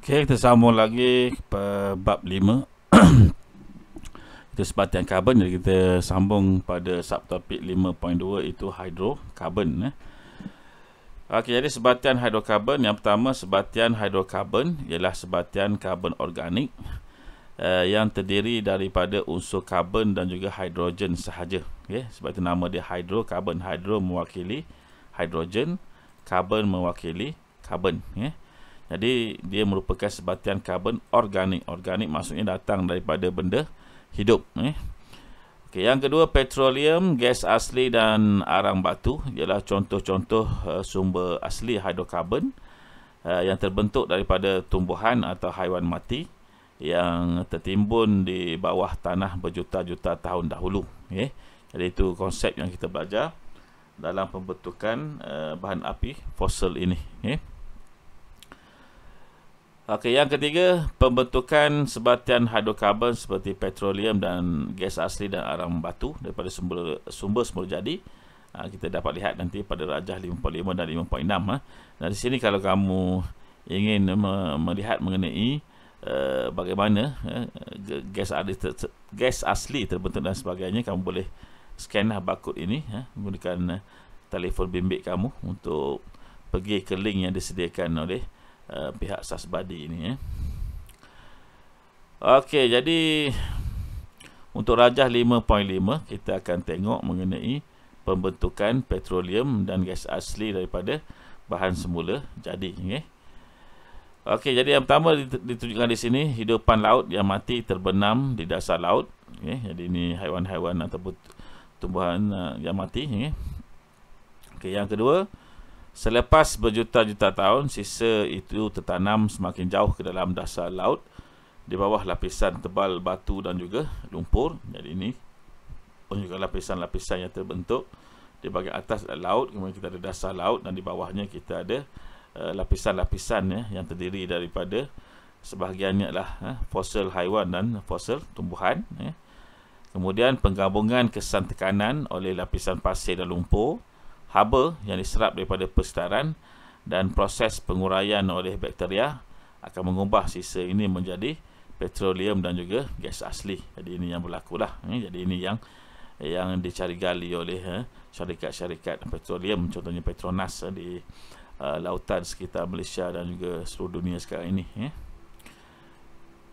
Okey, kita sambung lagi ke bab 5. Itu sebatian karbon. Jadi kita sambung pada subtopik 5.2 itu hidrokarbon. Okey, jadi sebatian hidrokarbon yang pertama, sebatian hidrokarbon ialah sebatian karbon organik yang terdiri daripada unsur karbon dan juga hidrogen sahaja. Okey, sebab itu nama dia hidrokarbon. Hidro mewakili hidrogen, karbon mewakili karbon. Jadi dia merupakan sebatian karbon organik. Organik maksudnya datang daripada benda hidup. Okey, yang kedua, petroleum, gas asli dan arang batu ialah contoh-contoh sumber asli hidrokarbon yang terbentuk daripada tumbuhan atau haiwan mati yang tertimbun di bawah tanah berjuta-juta tahun dahulu. Jadi itu konsep yang kita belajar dalam pembentukan bahan api fosil ini. Okey, yang ketiga, pembentukan sebatian hidrokarbon seperti petroleum dan gas asli dan arang batu daripada sumber semula jadi. Kita dapat lihat nanti pada rajah 5.5 dan 5.6. Dan di sini kalau kamu ingin melihat mengenai bagaimana gas asli terbentuk dan sebagainya, kamu boleh scan barcode ini menggunakan telefon bimbit kamu untuk pergi ke link yang disediakan oleh pihak Sasbadi ini. Okey, jadi untuk rajah 5.5 kita akan tengok mengenai pembentukan petroleum dan gas asli daripada bahan semula jadi. Okey, jadi yang pertama ditunjukkan di sini, hidupan laut yang mati terbenam di dasar laut. Jadi ini haiwan-haiwan ataupun tumbuhan yang mati. Okey, yang kedua, selepas berjuta-juta tahun, sisa itu tertanam semakin jauh ke dalam dasar laut di bawah lapisan tebal batu dan juga lumpur. Jadi ini menunjukkan lapisan-lapisan yang terbentuk di bahagian atas laut, kemudian kita ada dasar laut dan di bawahnya kita ada lapisan-lapisan yang terdiri daripada sebahagiannya adalah fosil haiwan dan fosil tumbuhan. Kemudian penggabungan kesan tekanan oleh lapisan pasir dan lumpur, haba yang diserap daripada persekitaran dan proses penguraian oleh bakteria akan mengubah sisa ini menjadi petroleum dan juga gas asli. Jadi ini yang berlaku lah. Jadi ini yang dicari gali oleh syarikat-syarikat petroleum, contohnya Petronas di lautan sekitar Malaysia dan juga seluruh dunia sekarang ini.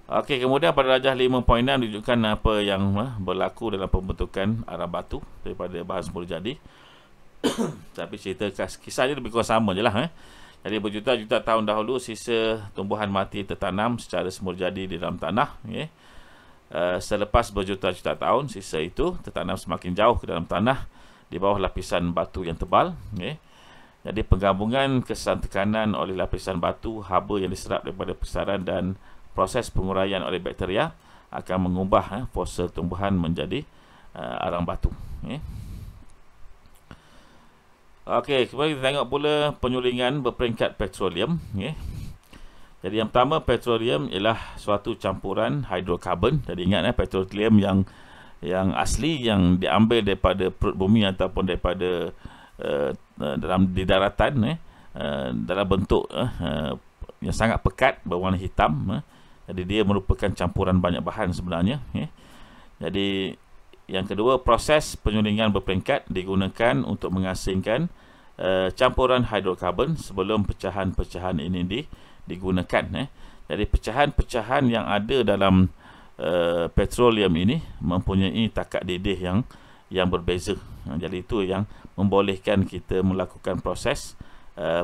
Okey, kemudian pada rajah 5.6 ditunjukkan apa yang berlaku dalam pembentukan arang batu daripada bahan semula jadi. Tapi cerita kisahnya lebih kurang sama je lah. Jadi berjuta-juta tahun dahulu sisa tumbuhan mati tertanam secara semula jadi di dalam tanah. Selepas berjuta-juta tahun, sisa itu tertanam semakin jauh ke dalam tanah di bawah lapisan batu yang tebal. Jadi penggabungan kesan tekanan oleh lapisan batu, haba yang diserap daripada persekitaran dan proses penguraian oleh bakteria akan mengubah fosil tumbuhan menjadi arang batu. Okey, kemudian kita tengok pula penyulingan berperingkat petroleum. Jadi yang pertama, petroleum ialah suatu campuran hidrokarbon. Jadi ingat petroleum yang asli yang diambil daripada perut bumi ataupun daripada di daratan dalam bentuk yang sangat pekat berwarna hitam. Jadi dia merupakan campuran banyak bahan sebenarnya. Jadi yang kedua, proses penyulingan berperingkat digunakan untuk mengasingkan campuran hidrokarbon sebelum pecahan-pecahan ini digunakan. Jadi pecahan-pecahan yang ada dalam petroleum ini mempunyai takat didih yang berbeza. Jadi itu yang membolehkan kita melakukan proses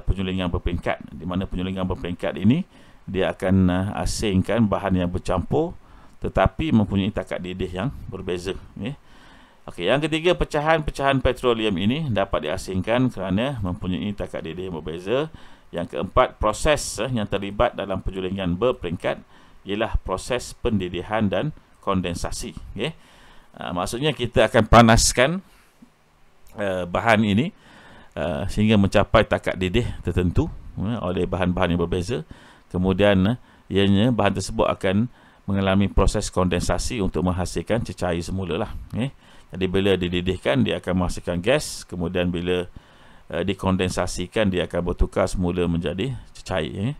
penyulingan berperingkat, di mana penyulingan berperingkat ini dia akan asingkan bahan yang bercampur tetapi mempunyai takat didih yang berbeza. Okey, yang ketiga, pecahan-pecahan petroleum ini dapat diasingkan kerana mempunyai takat didih yang berbeza. Yang keempat, proses yang terlibat dalam penyulingan berperingkat ialah proses pendidihan dan kondensasi. Maksudnya kita akan panaskan bahan ini sehingga mencapai takat didih tertentu oleh bahan-bahan yang berbeza. Kemudian ianya bahan tersebut akan mengalami proses kondensasi untuk menghasilkan cecair semula lah. Jadi bila dididihkan dia akan menghasilkan gas, kemudian bila dikondensasikan dia akan bertukar semula menjadi cecair.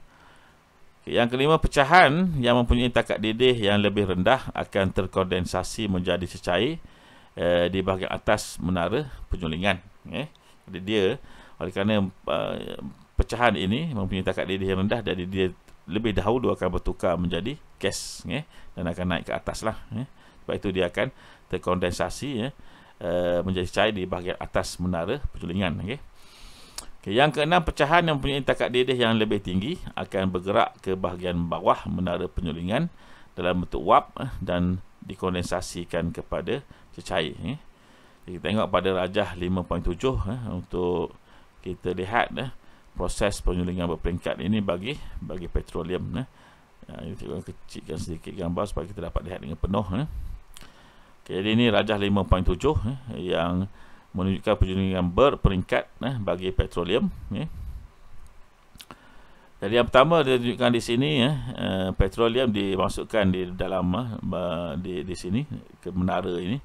Yang kelima, pecahan yang mempunyai takat didih yang lebih rendah akan terkondensasi menjadi cecair di bahagian atas menara penyulingan. Jadi dia, oleh kerana pecahan ini mempunyai takat didih yang rendah, jadi dia lebih dahulu akan bertukar menjadi gas, dan akan naik ke atas lah. Sebab itu dia akan terkondensasi menjadi cair di bahagian atas menara penyulingan. Yang keenam, pecahan yang mempunyai takat didih yang lebih tinggi akan bergerak ke bahagian bawah menara penyulingan dalam bentuk wap dan dikondensasikan kepada cecair. Kita tengok pada rajah 5.7 untuk kita lihat proses penyulingan berperingkat ini bagi petroleum. Kita kecilkan sedikit gambar supaya kita dapat lihat dengan penuh. Jadi ini rajah 5.7 yang menunjukkan penyulingan berperingkat bagi petroleum. Jadi yang pertama ditunjukkan di sini, petroleum dimasukkan di dalam di sini ke menara ini.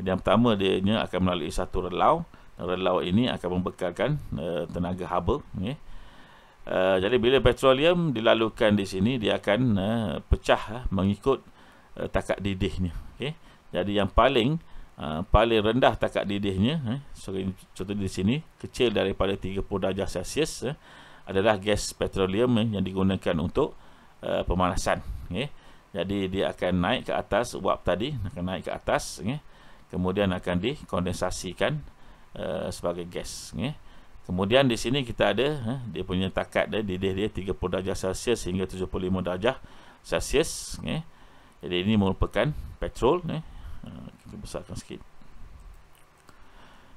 Jadi yang pertama dia akan melalui satu relau. Relau ini akan membekalkan tenaga haba. Jadi bila petroleum dilalukan di sini, dia akan pecah mengikut takat didihnya. Jadi yang paling rendah takat didihnya, contoh di sini kecil daripada 30 darjah Celsius, adalah gas petroleum yang digunakan untuk pemanasan. Jadi dia akan naik ke atas, uap tadi akan naik ke atas, kemudian akan dikondensasikan sebagai gas. Kemudian di sini kita ada dia punya takat didih dia 30 darjah Celsius hingga 75 darjah Celsius. Jadi ini merupakan petrol. Kita besarkan sikit.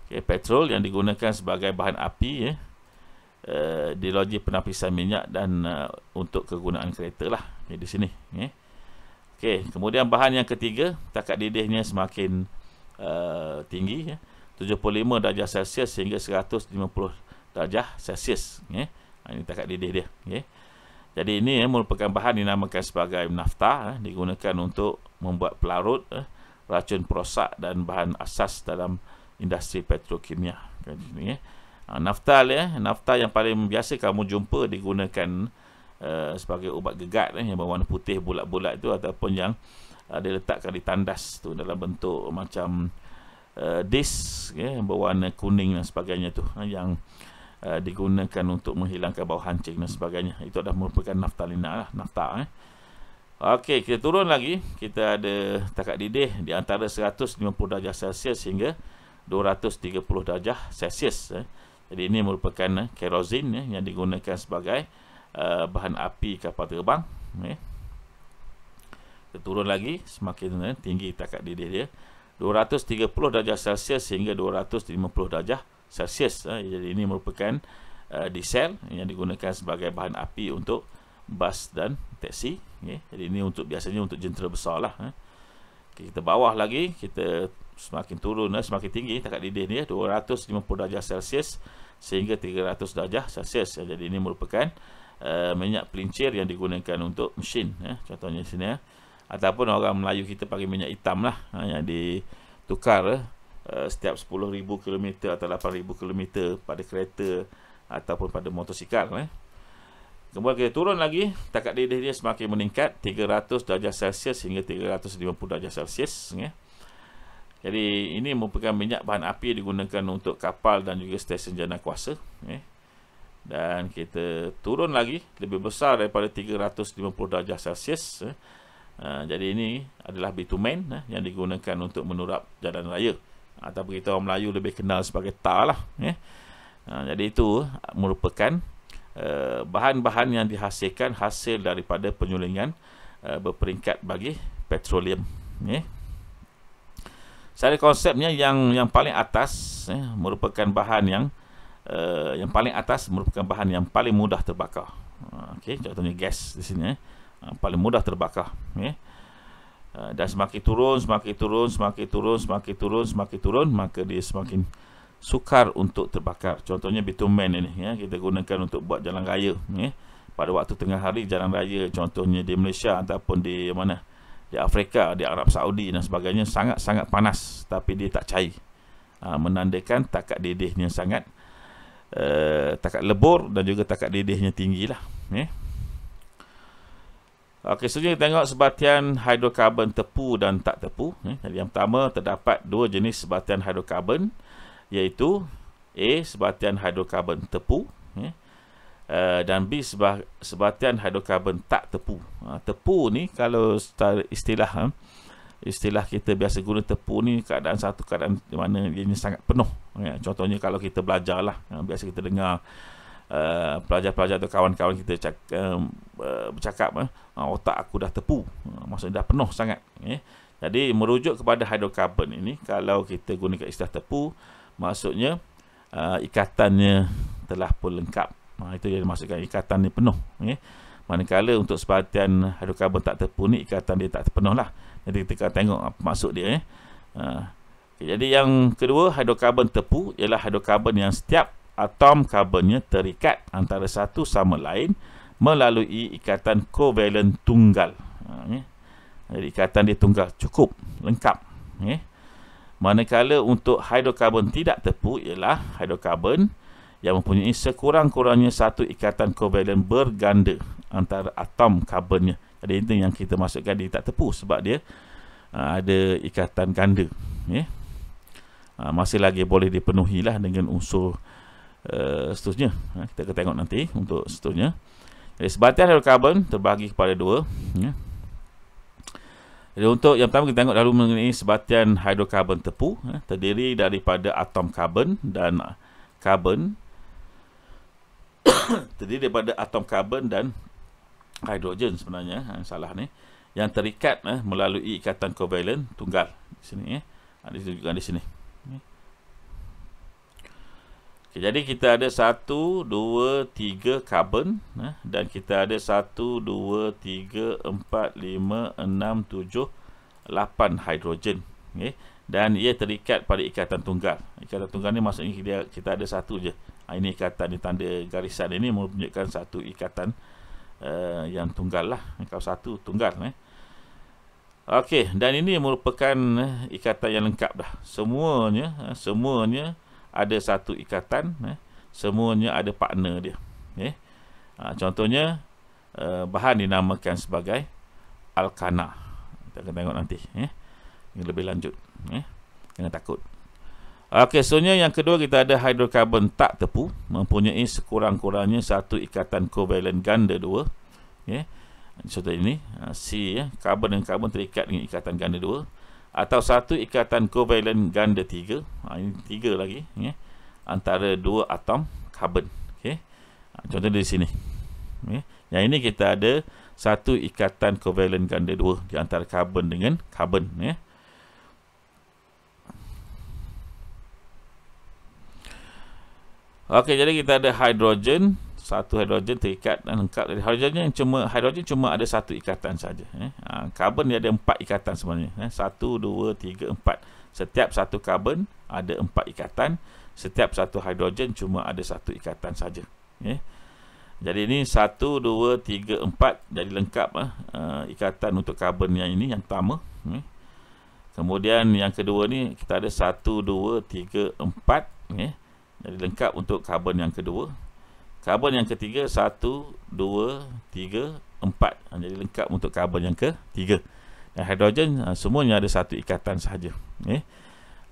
Petrol yang digunakan sebagai bahan api di loji penapisan minyak dan untuk kegunaan kereta lah di sini. Kemudian bahan yang ketiga, takat didihnya semakin tinggi, 75 darjah Celsius hingga 150 darjah Celsius. Ini takat didih dia. Jadi ini merupakan bahan dinamakan sebagai nafta, digunakan untuk membuat pelarut, racun perosak dan bahan asas dalam industri petrokimia. Naftal, nafta yang paling biasa kamu jumpa digunakan sebagai ubat gegat yang berwarna putih bulat-bulat itu, ataupun yang diletakkan di tandas tu dalam bentuk macam disk berwarna kuning dan sebagainya tu, yang digunakan untuk menghilangkan bau hancing dan sebagainya. Itu adalah merupakan naftalina lah, nafta. Okey, kita turun lagi. Kita ada takat didih di antara 150 darjah Celsius hingga 230 darjah Celsius. Jadi ini merupakan kerosin yang digunakan sebagai bahan api kapal terbang. Kita turun lagi, semakin tinggi takat didih dia, 230 darjah Celsius hingga 250 darjah Celsius. Jadi ini merupakan diesel yang digunakan sebagai bahan api untuk bas dan taksi. Jadi ini biasanya untuk jentera besar lah. Kita bawah lagi, kita semakin turun, semakin tinggi takat didih ni, 250 darjah Celsius sehingga 300 darjah Celsius. Jadi ini merupakan minyak pelincir yang digunakan untuk mesin. Contohnya di sini, ataupun orang Melayu kita pakai minyak hitam lah, yang ditukar setiap 10,000 km atau 8,000 km pada kereta ataupun pada motosikal. Kemudian kita turun lagi, takat didih dia semakin meningkat, 300 darjah Celsius hingga 350 darjah Celsius. Jadi ini merupakan minyak bahan api digunakan untuk kapal dan juga stesen jana kuasa. Dan kita turun lagi, lebih besar daripada 350 darjah Celsius. Jadi ini adalah bitumen yang digunakan untuk menurap jalan raya, ataupun kita orang Melayu lebih kenal sebagai tar lah. Jadi itu merupakan bahan-bahan yang dihasilkan hasil daripada penyulingan berperingkat bagi petroleum. Secara konsepnya yang paling atas merupakan bahan yang paling atas merupakan bahan yang paling mudah terbakar. Contohnya gas di sini paling mudah terbakar. Dan semakin turun, maka dia semakin sukar untuk terbakar. Contohnya bitumen ini, kita gunakan untuk buat jalan raya. Pada waktu tengah hari jalan raya, contohnya di Malaysia ataupun di mana, di Afrika, di Arab Saudi dan sebagainya, sangat-sangat panas, tapi dia tak cair. Menandakan takat didihnya sangat takat lebur dan juga takat didihnya tinggi lah. Okey, seterusnya kita tengok sebatian hidrokarbon tepu dan tak tepu. Jadi yang pertama, terdapat dua jenis sebatian hidrokarbon, iaitu A. sebatian hidrokarbon tepu, dan B. sebatian hidrokarbon tak tepu. Tepu ni kalau istilah kita biasa guna tepu ni satu keadaan di mana dia sangat penuh. Contohnya kalau kita belajar lah, biasa kita dengar pelajar-pelajar atau kawan-kawan kita bercakap, otak aku dah tepu, maksudnya dah penuh sangat. Jadi merujuk kepada hidrokarbon ini, kalau kita gunakan istilah tepu, maksudnya ikatannya telah pun lengkap. Itu yang dimaksudkan ikatan ni penuh. Manakala untuk sebatian hidrokarbon tak tepu ni, ikatan dia tak penuh lah. Jadi kita akan tengok apa maksud dia. Jadi yang kedua, hidrokarbon tepu ialah hidrokarbon yang setiap atom karbonnya terikat antara satu sama lain melalui ikatan kovalen tunggal. Jadi ikatan dia tunggal, cukup, lengkap. Manakala untuk hidrokarbon tidak tepu ialah hidrokarbon yang mempunyai sekurang-kurangnya satu ikatan kovalen berganda antara atom karbonnya. Jadi itu yang kita masukkan dia tak tepu, sebab dia ada ikatan ganda. Masih lagi boleh dipenuhi lah dengan unsur seterusnya. Kita akan tengok nanti untuk seterusnya. Jadi sebatian hidrokarbon terbagi kepada dua. Jadi untuk yang pertama, kita tengok dahulu mengenai sebatian hidrokarbon tepu. Terdiri daripada atom karbon dan karbon. Terdiri daripada atom karbon dan hidrogen sebenarnya, salah ni, yang terikat melalui ikatan kovalen tunggal. Di sini ditunjukkan di sini. Okay, jadi kita ada 1, 2, 3 karbon, dan kita ada 1, 2, 3, 4, 5, 6, 7, 8 hidrogen. Dan ia terikat pada ikatan tunggal. Ikatan tunggal ni maksudnya kita ada satu je. Ini ikatan di tanda garisan ini menunjukkan satu ikatan yang tunggal lah. Kalau satu tunggal. Okey, dan ini merupakan ikatan yang lengkap dah. Semuanya ada satu ikatan. Semuanya ada partner dia. Contohnya bahan dinamakan sebagai alkana. Kita akan tengok nanti. Ini lebih lanjut. Jangan takut. Okey, seterusnya yang kedua, kita ada hidrokarbon tak tepu, mempunyai sekurang-kurangnya satu ikatan kovalen ganda 2. Contoh ini C, karbon dan karbon terikat dengan ikatan ganda 2, atau satu ikatan kovalen ganda 3. Ini 3 lagi, antara dua atom karbon. Contoh di sini. Yang ini kita ada satu ikatan kovalen ganda 2 di antara karbon dengan karbon. Okey, jadi kita ada hidrogen, satu hidrogen terikat dan lengkap. Dari hidrogen cuma ada satu ikatan saja. Karbon dia ada 4 ikatan sebenarnya. 1, 2, 3, 4. Setiap satu karbon ada 4 ikatan. Setiap satu hidrogen cuma ada satu ikatan saja. Jadi ini 1, 2, 3, 4. Jadi lengkap ikatan untuk karbon yang ini, yang pertama. Kemudian yang kedua ni kita ada 1, 2, 3, 4. Jadi lengkap untuk karbon yang kedua. Karbon yang ketiga 1, 2, 3, 4. Jadi lengkap untuk karbon yang ketiga. Dan hidrogen semuanya ada satu ikatan sahaja.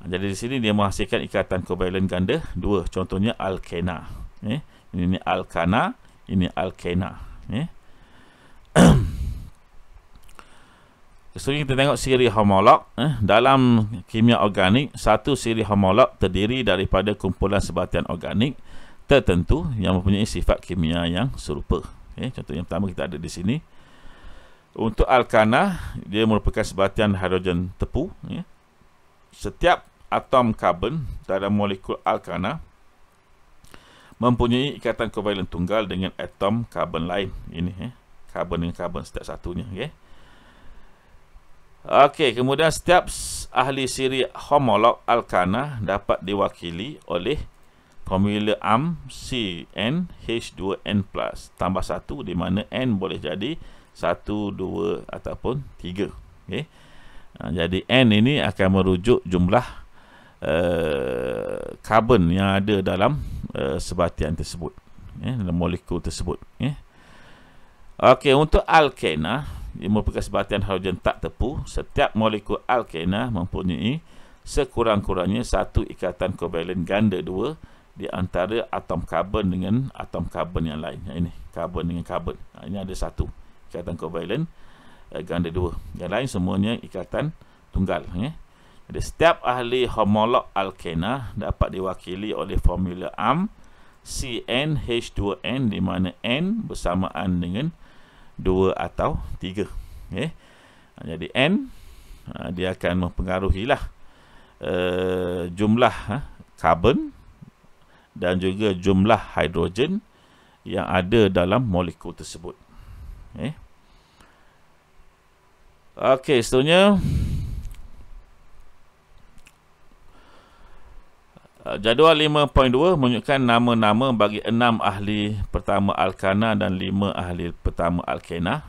Jadi di sini dia menghasilkan ikatan kovalen ganda 2. Contohnya alkena. Ini alkana, ini alkena. Seterusnya kita tengok siri homolog. Dalam kimia organik, satu siri homolog terdiri daripada kumpulan sebatian organik tertentu yang mempunyai sifat kimia yang serupa. Contoh yang pertama kita ada di sini. Untuk alkana, dia merupakan sebatian hidrogen tepu. Setiap atom karbon dalam molekul alkana mempunyai ikatan kovalen tunggal dengan atom karbon lain. Ini karbon dengan karbon setiap satunya. Okey, kemudian setiap ahli siri homolog alkana dapat diwakili oleh formula AMP CnH2n+ tambah 1, di mana N boleh jadi 1, 2 ataupun 3. Jadi N ini akan merujuk jumlah karbon yang ada dalam sebatian tersebut, dalam molekul tersebut. Okey, untuk alkena, ia merupakan sebatian hidrogen tak tepu. Setiap molekul alkena mempunyai sekurang-kurangnya satu ikatan kovalen ganda 2 di antara atom karbon dengan atom karbon yang lain. Ini karbon dengan karbon. Ini ada satu ikatan kovalen ganda 2. Yang lain semuanya ikatan tunggal. Jadi setiap ahli homolog alkena dapat diwakili oleh formula AMP CnH2n, di mana N bersamaan dengan 2 atau 3. Jadi N dia akan mempengaruhilah jumlah karbon dan juga jumlah hidrogen yang ada dalam molekul tersebut. Okey, seterusnya jadual 5.2 menunjukkan nama-nama bagi 6 ahli pertama alkana dan 5 ahli pertama alkena.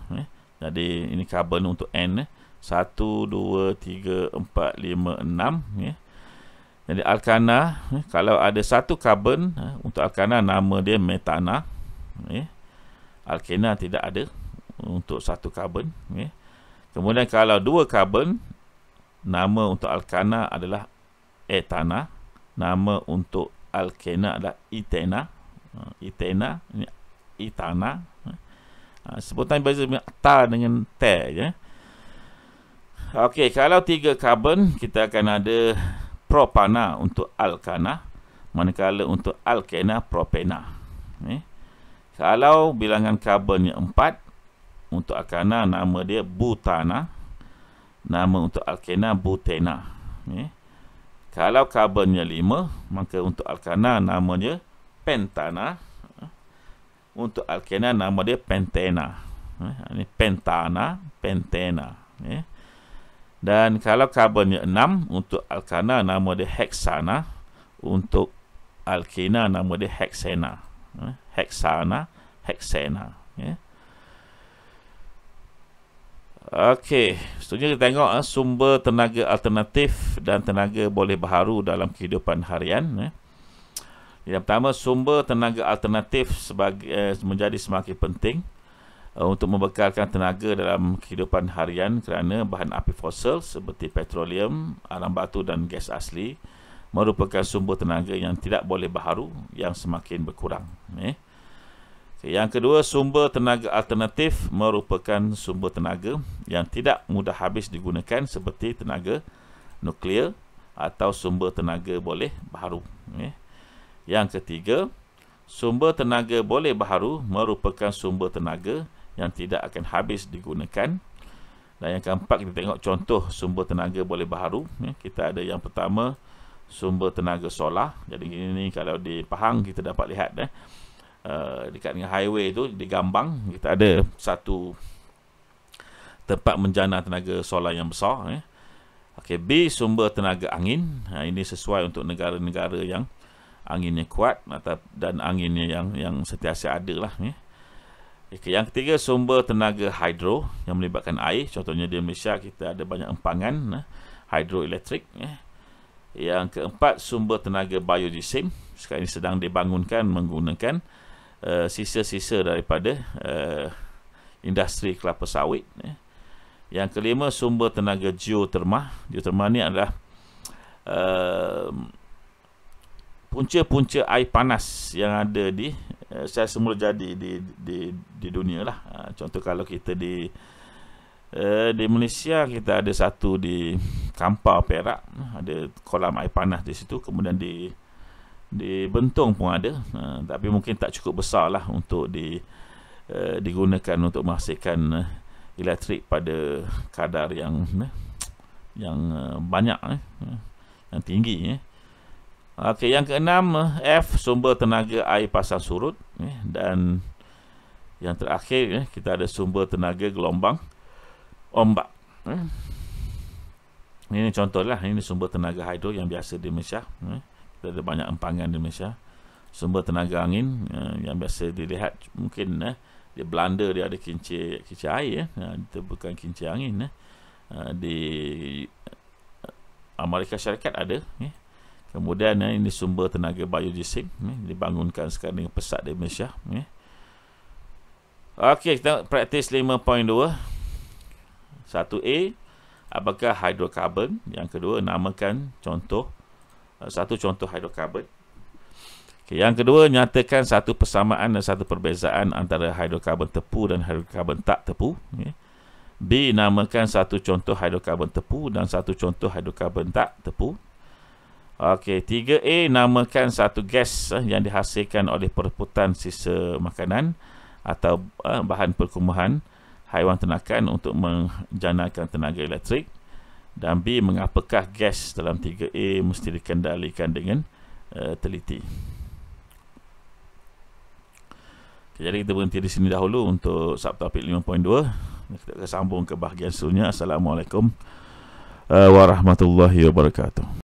Jadi ini karbon untuk N. 1, 2, 3, 4, 5, 6. Jadi alkana, kalau ada satu karbon untuk alkana, nama dia metana. Alkena tidak ada untuk satu karbon. Kemudian kalau 2 karbon, nama untuk alkana adalah etana. Nama untuk alkena adalah etena. Etena, ini etana. Sebutan beza ta dengan te je. Okey, kalau 3 karbon, kita akan ada propana untuk alkana, manakala untuk alkena propena. Kalau bilangan karbonnya 4, untuk alkana nama dia butana, nama untuk alkena butena. Kalau karbonnya 5, maka untuk alkana nama dia pentana, untuk alkena nama dia pentena. Ini pentana, pentena. Dan kalau karbonnya 6, untuk alkana nama dia heksana, untuk alkena nama dia heksena. Heksana, heksena. Okey, seterusnya kita tengok sumber tenaga alternatif dan tenaga boleh baharu dalam kehidupan harian. Yang pertama, sumber tenaga alternatif menjadi semakin penting untuk membekalkan tenaga dalam kehidupan harian kerana bahan api fosil seperti petroleum, alam batu dan gas asli merupakan sumber tenaga yang tidak boleh baharu yang semakin berkurang. Yang kedua, sumber tenaga alternatif merupakan sumber tenaga yang tidak mudah habis digunakan seperti tenaga nuklear atau sumber tenaga boleh baharu. Yang ketiga, sumber tenaga boleh baharu merupakan sumber tenaga yang tidak akan habis digunakan. Dan yang keempat, kita tengok contoh sumber tenaga boleh baharu. Kita ada yang pertama, sumber tenaga solar. Jadi ini kalau di Pahang kita dapat lihat dekat dengan highway tu di Gambang, kita ada satu tempat menjana tenaga solar yang besar. Okey, B, sumber tenaga angin. Ini sesuai untuk negara-negara yang anginnya kuat dan anginnya yang sentiasa ada lah. Okay, yang ketiga, sumber tenaga hidro yang melibatkan air. Contohnya di Malaysia kita ada banyak empangan hidroelektrik. Yang keempat, sumber tenaga biogeosim. Sekarang ini sedang dibangunkan menggunakan sisa-sisa daripada industri kelapa sawit. Yang kelima, sumber tenaga geoterma. Geoterma ni adalah punca-punca air panas yang ada di saya semula jadi di dunia lah. Contoh kalau kita di Malaysia, kita ada satu di Kampar, Perak, ada kolam air panas di situ. Kemudian di Bentong pun ada, tapi mungkin tak cukup besar lah untuk digunakan untuk menghasilkan elektrik pada kadar yang banyak, yang tinggi. Okey, yang keenam, F, sumber tenaga air pasang surut. Dan yang terakhir, kita ada sumber tenaga gelombang ombak. Ini contoh lah, ini sumber tenaga hidro yang biasa di Malaysia. Kita ada banyak empangan di Malaysia. Sumber tenaga angin yang biasa dilihat mungkin di Belanda dia ada kincir air, itu bukan kincir angin. Di Amerika Syarikat ada. Kemudian ini sumber tenaga biogeosim, dibangunkan sekarang dengan pesat di Malaysia. Okey, kita praktis 5.2. 1A, apakah hidrokarbon? Yang kedua, namakan satu contoh hidrokarbon. Okay, yang kedua, nyatakan satu persamaan dan satu perbezaan antara hidrokarbon tepu dan hidrokarbon tak tepu. Okay. B, namakan satu contoh hidrokarbon tepu dan satu contoh hidrokarbon tak tepu. Okey, 3A, namakan satu gas yang dihasilkan oleh perebutan sisa makanan atau bahan perkumuhan haiwan ternakan untuk menjanakan tenaga elektrik. Dan B, mengapakah gas dalam 3A mesti dikendalikan dengan teliti. Okay, jadi kita berhenti di sini dahulu untuk subtopik 5.2. Kita akan sambung ke bahagian seterusnya. Assalamualaikum warahmatullahi wabarakatuh.